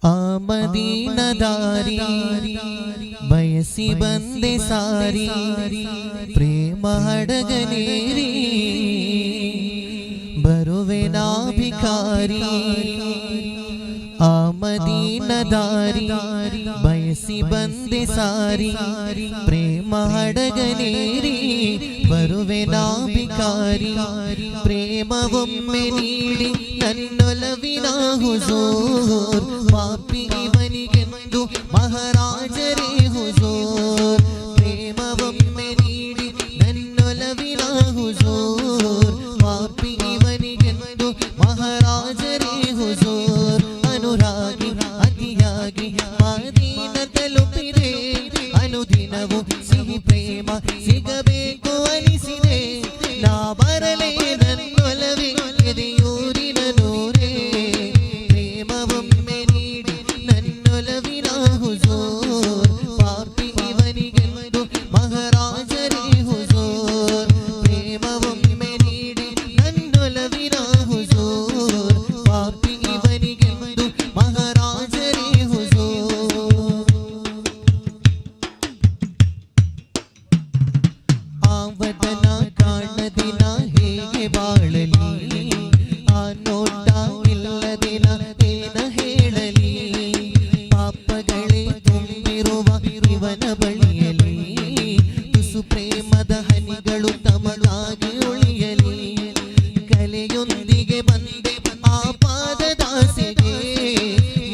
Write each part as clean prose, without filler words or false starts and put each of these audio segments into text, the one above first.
ಮದೀನದಾರಿ ಬಯಸಿ ಬಂದೆ ಸಾರಿ ಪ್ರೇಮ ಹಡಗನೇರಿ ಬರುವೆ ನಾ ಭಿಕಾರಿ ಆ ಮದೀನದಾರಿ ಬಯಸಿ ಬಂದೆ ಸಾರಿ ಪ್ರೇಮ ಹಡಗನೇರಿ ಬರುವೆ ನಾ ಭಿಕಾರಿ ಪ್ರೇಮವೊಮ್ಮೆ ನೀಡಿ ನನ್ನೊಲವಿನ ಹುಜೂರ್ ಪಾಪಿ ಇವನಿಗೆಂದು ಮಹಾರಾಜರೇ ಹುಜೂರ್ ಪ್ರೇಮವೊಮ್ಮೆ ನೀಡಿ ನನ್ನೊಲವಿನ ಹುಜೂರ್ ಪಾಪಿ ಇವನಿಗೆಂದು ಮಹಾರಾಜರೇ ಹುಜೂರ್ ಅನುರಾಗಿ ಅತಿಯಾಗಿ ಮದೀನ ತಲುಪಿದೆ ಅನುದಿನವೂ ಸಿಹಿ ಪ್ರೇಮ ಸಿಗಬೇಕು ಅನಿಸಿದೆ ನಾ ಬರಲೇ ನನ್ನೊಲವೇ ಎದೆಯೂರಿನ ನೂರೇ ಪ್ರೇಮವೊಮ್ಮೆ ನೀಡಿ ನನ್ನೊಲವಿನ ಹುಜೂರ್ ಪಾಪಿ ಇವನಿಗೆಂದು ಮಹಾರಾಜರೇ ಹುಜೂರ್ ಪ್ರೇಮವೊಮ್ಮೆ ನೀಡಿ ನನ್ನೊಲವಿನ ಹುಜೂರ್ ಪಾಪಿ ಇವನಿಗೆಂದು ಮಹಾರಾಜರೇ ಹುಜೂರ್ ಆವದನ ಕಾಣದಿನ ಹೇಗೆ ಬಾಳಲಿ ಆ ನೋಟ ಇಲ್ಲದಿನ ಏನ ಹೇಳಲಿ ಪಾಪಗಳೇ ತುಂಬಿರುವ ಇವನ ಬಳಿಯಲಿ ತುಸು ಪ್ರೇಮದ ಹನಿಗಳು ತಮಗಾಗಿ ಉಳಿಯಲಿ ಕಲೆಯೊಂದಿಗೆ ಬಂದೆ ಆ ಪಾದದಾಸೆಗೆ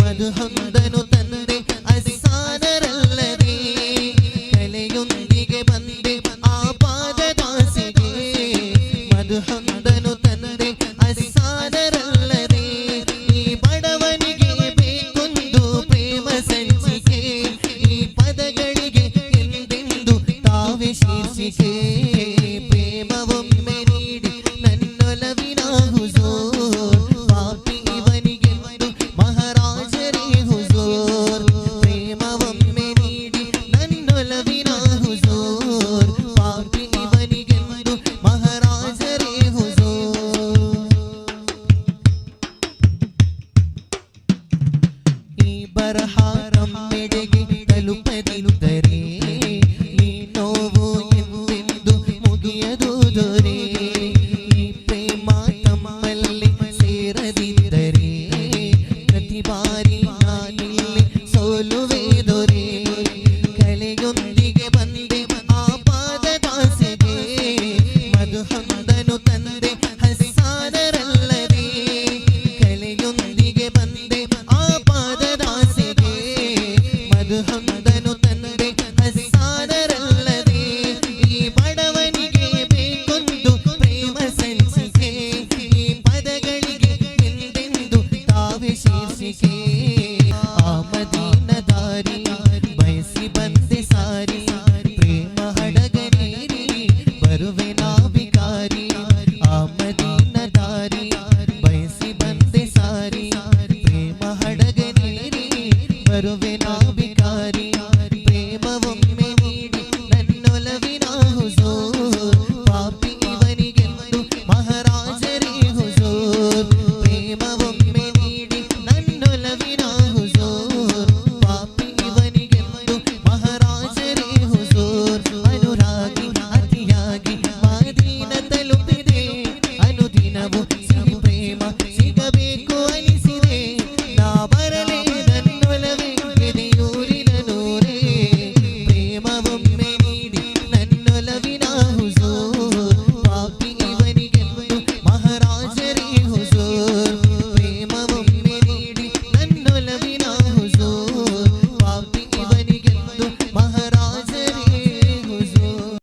ಮಧುಹಂದನು ತಂದೆ ಅಸಾನರಲ್ಲದೆ ಕಲೆಯೊಂದಿಗೆ ಬಂದೆ ಆ ಪಾದದಾಸೆಗೆ ಮಧುಹಂದನು ತಂದೆ ಅಸಾನರಲ್ಲದೆ ಈ ಬಡವನಿಗೆ ಬೇಕೊಂದು ಪ್ರೇಮ ಸಂಚಿಕೆ ಈ ಪದಗಳಿಗೆ ಎಂದೆಂದು ತಾವೇ ಶೀರ್ಷಿಕೆ ಪ್ರೇಮವೊಮ್ಮೆ ನೀಡಿ ನನ್ನೊಲವಿನ ಹುಜೂರ್ ಪಾಪಿ ಇವನಿಗೆಂದು ಮಹಾರಾಜರೇ ಹುಜೂರ್ ಪ್ರೇಮವೊಮ್ಮೆ ನೀಡಿ ನನ್ನೊಲವಿನ ಹುಜೂರ್ ಪಾಪಿ ಇವನಿಗೆಂದು ಮಹಾರಾಜರೇ ಹುಜೂರ್ ಈ ಬರಹ ನಮ್ಮೆಡೆಗೆ ತಲುಪದಿದ್ದರೆ ಈ ನೋವು ಎಂದೆಂದು ಮುಗಿಯದು ದೊರೆ ಈ ಪ್ರೇಮ ತಮ್ಮಲ್ಲಿ ಸೇರದಿದ್ದರೆ ಪ್ರತಿ ಬಾರಿ ನಾನಿಲ್ಲಿ ಸೋಲುವೆ ದೊರೆ ಕಲೆಯೊಂದಿಗೆ ಬಂದೆ ಆ ಪಾದದಾಸೆಗೆ ಮಧುಹಂದನು ತಂದೆ ಹಸಾನರಲ್ಲದೆ ಕಲೆಯೊಂದಿಗೆ ಬಂದೆ ಆ ಪಾದದಾಸೆಗೆ ಮಧುಹಂದನು ತಂದೆ ಹಸಾನರಲ್ಲದೆ ಈ ಬಡವನಿಗೆ ಬೇಕೊಂದು ಪ್ರೇಮ ಸಂಚಿಕೆ ಈ ಪದಗಳಿಗೆ ಎಂದೆಂದು ತಾವೇ ಶೀರ್ಷಿಕೆ